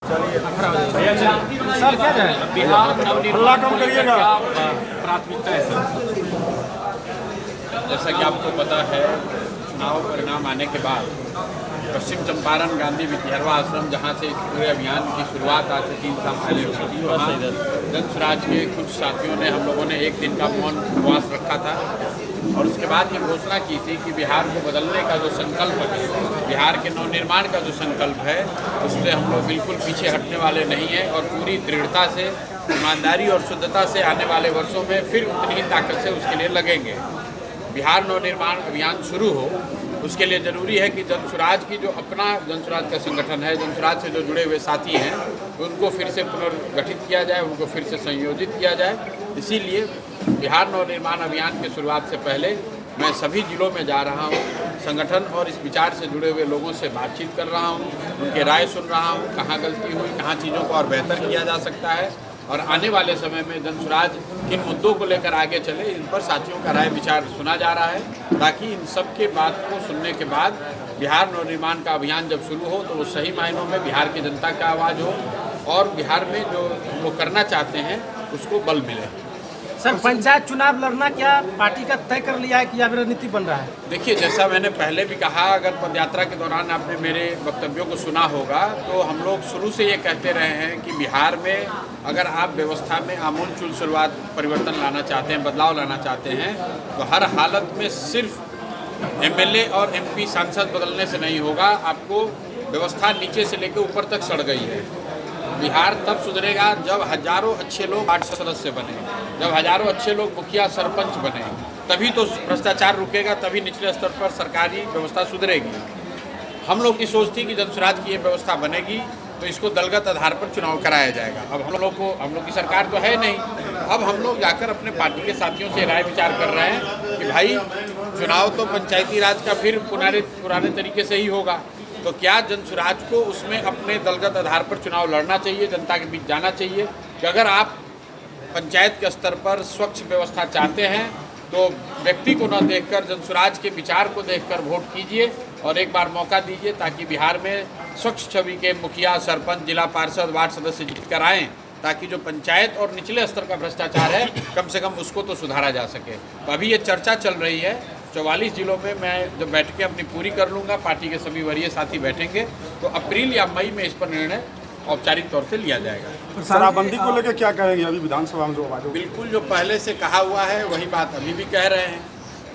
Sir क्या जाए बिहार हल्ला कम करिएगा। प्राथमिकता है सर। जैसा कि आपको पता है, चुनाव परिणाम आने के बाद पश्चिम चंपारण गांधी विद्यार्थी आश्रम, जहां से इस पूरे अभियान की शुरुआत आज से 3 साल पहले हुई थी, वहाँ जन स्वराज के कुछ साथियों ने, हम लोगों ने 1 दिन का मौन उपवास रखा था और उसके बाद ये घोषणा की थी कि बिहार को बदलने का जो संकल्प है, बिहार के नवनिर्माण का जो संकल्प है, उससे हम लोग बिल्कुल पीछे हटने वाले नहीं हैं और पूरी दृढ़ता से, ईमानदारी और शुद्धता से आने वाले वर्षों में फिर उतनी ही ताकत से उसके लिए लगेंगे। बिहार नवनिर्माण अभियान शुरू हो, उसके लिए ज़रूरी है कि जन स्वराज की जो अपना जन स्वराज का संगठन है, जन स्वराज से जो जुड़े हुए साथी हैं, उनको फिर से पुनर्गठित किया जाए, उनको फिर से संयोजित किया जाए। इसीलिए बिहार नवनिर्माण अभियान की शुरुआत से पहले मैं सभी जिलों में जा रहा हूँ, संगठन और इस विचार से जुड़े हुए लोगों से बातचीत कर रहा हूँ, उनके राय सुन रहा हूँ, कहाँ गलती हुई, कहाँ चीज़ों को और बेहतर किया जा सकता है और आने वाले समय में जन स्वराज किन मुद्दों को लेकर आगे चले, इन पर साथियों का राय विचार सुना जा रहा है, ताकि इन सब के बात को सुनने के बाद बिहार नवनिर्माण का अभियान जब शुरू हो तो वो सही मायनों में बिहार की जनता का आवाज़ हो और बिहार में जो वो करना चाहते हैं उसको बल मिले। सर, पंचायत चुनाव लड़ना क्या पार्टी का तय कर लिया है कि अब रणनीति बन रहा है? देखिए, जैसा मैंने पहले भी कहा, अगर पदयात्रा के दौरान आपने मेरे वक्तव्यों को सुना होगा तो हम लोग शुरू से ये कहते रहे हैं कि बिहार में अगर आप व्यवस्था में आमूल शुरुआत परिवर्तन लाना चाहते हैं, बदलाव लाना चाहते हैं, तो हर हालत में सिर्फ एमएलए और एमपी सांसद बदलने से नहीं होगा। आपको व्यवस्था नीचे से लेकर ऊपर तक सड़ गई है। बिहार तब सुधरेगा जब हजारों अच्छे लोग वार्ड सदस्य बने, जब हजारों अच्छे लोग मुखिया सरपंच बने, तभी तो भ्रष्टाचार रुकेगा, तभी निचले स्तर पर सरकारी व्यवस्था सुधरेगी। हम लोग की सोच थी कि जन स्वराज की ये व्यवस्था बनेगी तो इसको दलगत आधार पर चुनाव कराया जाएगा। अब हम लोग की सरकार तो है नहीं, अब हम लोग जाकर अपने पार्टी के साथियों से राय विचार कर रहे हैं कि भाई चुनाव तो पंचायती राज का फिर पुराने तरीके से ही होगा, तो क्या जन स्वराज को उसमें अपने दलगत आधार पर चुनाव लड़ना चाहिए, जनता के बीच जाना चाहिए कि अगर आप पंचायत के स्तर पर स्वच्छ व्यवस्था चाहते हैं तो व्यक्ति को न देखकर जन स्वराज के विचार को देखकर वोट कीजिए और एक बार मौका दीजिए ताकि बिहार में स्वच्छ छवि के मुखिया, सरपंच, जिला पार्षद, वार्ड सदस्य जीत कर आएँ, ताकि जो पंचायत और निचले स्तर का भ्रष्टाचार है कम से कम उसको तो सुधारा जा सके। तो अभी ये चर्चा चल रही है 44 जिलों में। मैं जब बैठकें अपनी पूरी कर लूँगा, पार्टी के सभी वरीय साथी बैठेंगे, तो अप्रैल या मई में इस पर निर्णय औपचारिक तौर से लिया जाएगा। शराबबंदी को लेकर क्या कहेंगे? अभी विधानसभा में जो आवाज होगी, बिल्कुल जो पहले से कहा हुआ है वही बात अभी भी कह रहे हैं।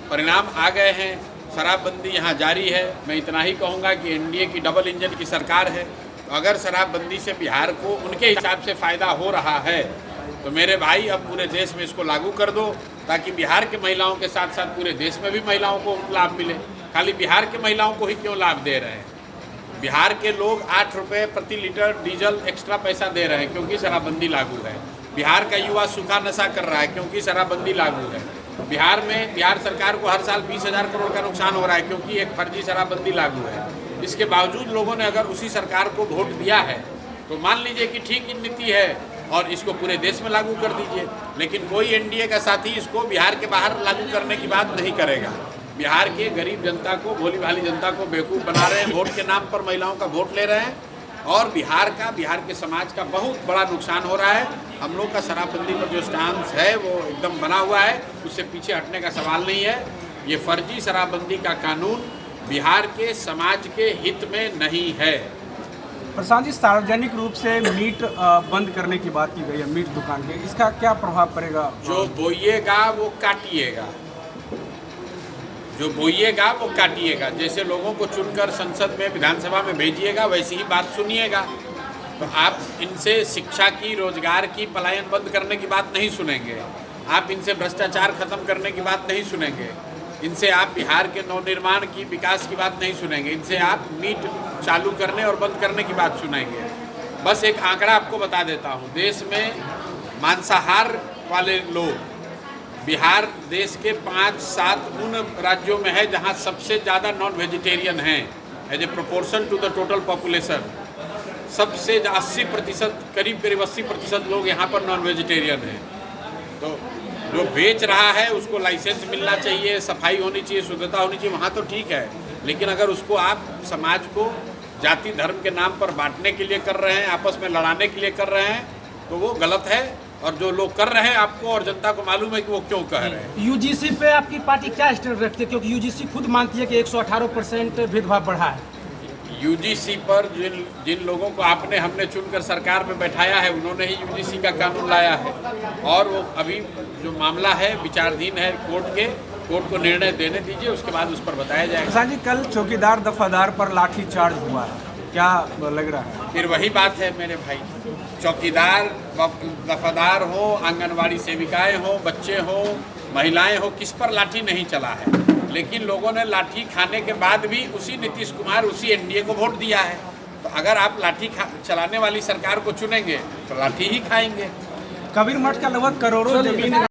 परिणाम आ गए हैं, शराबबंदी यहाँ जारी है। मैं इतना ही कहूँगा कि एनडीए की डबल इंजन की सरकार है, तो अगर शराबबंदी से बिहार को उनके हिसाब से फ़ायदा हो रहा है तो मेरे भाई अब पूरे देश में इसको लागू कर दो, ताकि बिहार के महिलाओं के साथ साथ पूरे देश में भी महिलाओं को लाभ मिले। खाली बिहार के महिलाओं को ही क्यों लाभ दे रहे हैं? बिहार के लोग 8 रुपये प्रति लीटर डीजल एक्स्ट्रा पैसा दे रहे हैं क्योंकि शराबबंदी लागू है। बिहार का युवा सूखा नशा कर रहा है क्योंकि शराबबंदी लागू है। बिहार में बिहार सरकार को हर साल 20,000 करोड़ का नुकसान हो रहा है क्योंकि एक फर्जी शराबबंदी लागू है। इसके बावजूद लोगों ने अगर उसी सरकार को वोट दिया है तो मान लीजिए कि ठीक नीति है और इसको पूरे देश में लागू कर दीजिए, लेकिन कोई एनडीए का साथी इसको बिहार के बाहर लागू करने की बात नहीं करेगा। बिहार के गरीब जनता को, भोली भाली जनता को बेवकूफ़ बना रहे हैं, वोट के नाम पर महिलाओं का वोट ले रहे हैं और बिहार के समाज का बहुत बड़ा नुकसान हो रहा है। हम लोग का शराबबंदी पर जो स्टांस है वो एकदम बना हुआ है, उससे पीछे हटने का सवाल नहीं है। ये फर्जी शराबबंदी का कानून बिहार के समाज के हित में नहीं है। प्रशांत जी, सार्वजनिक रूप से मीट बंद करने की बात की गई है, मीट दुकान के, इसका क्या प्रभाव पड़ेगा? जो बोइएगा वो काटिएगा, जो बोइएगा वो काटिएगा। जैसे लोगों को चुनकर संसद में, विधानसभा में भेजिएगा वैसी ही बात सुनिएगा। तो आप इनसे शिक्षा की, रोजगार की, पलायन बंद करने की बात नहीं सुनेंगे, आप इनसे भ्रष्टाचार खत्म करने की बात नहीं सुनेंगे, इनसे आप बिहार के नवनिर्माण की, विकास की बात नहीं सुनेंगे, इनसे आप मीट चालू करने और बंद करने की बात सुनेंगे। बस एक आंकड़ा आपको बता देता हूँ, देश में मांसाहार वाले लोग बिहार देश के 5-7 उन राज्यों में है जहाँ सबसे ज़्यादा नॉन वेजिटेरियन हैं as a proportion to the total population. सबसे 80%, करीब 80% लोग यहाँ पर नॉन वेजिटेरियन हैं। तो जो बेच रहा है उसको लाइसेंस मिलना चाहिए, सफाई होनी चाहिए, शुद्धता होनी चाहिए, वहाँ तो ठीक है, लेकिन अगर उसको आप समाज को जाति धर्म के नाम पर बांटने के लिए कर रहे हैं, आपस में लड़ाने के लिए कर रहे हैं, तो वो गलत है। और जो लोग कर रहे हैं आपको और जनता को मालूम है कि वो क्यों कह रहे हैं। यूजीसी पे आपकी पार्टी क्या स्टैंड रखती है, क्योंकि यूजीसी खुद मानती है कि 118% भेदभाव बढ़ा है। यूजीसी पर जिन लोगों को हमने चुनकर सरकार में बैठाया है, उन्होंने ही यूजीसी का कानून लाया है। और वो अभी जो मामला है विचाराधीन है कोर्ट को निर्णय देने दीजिए, उसके बाद उस पर बताया जाएगा। प्रसाद जी, कल चौकीदार दफादार पर लाठी चार्ज हुआ है, क्या लग रहा है? फिर वही बात है मेरे भाई, चौकीदार दफादार हो, आंगनवाड़ी सेविकाएं हो, बच्चे हो, महिलाएं हो, किस पर लाठी नहीं चला है। लेकिन लोगों ने लाठी खाने के बाद भी उसी नीतीश कुमार, उसी एनडीए को वोट दिया है। तो अगर आप लाठी चलाने वाली सरकार को चुनेंगे तो लाठी ही खाएंगे। कबीर मठ का लगभग करोड़ों जमीन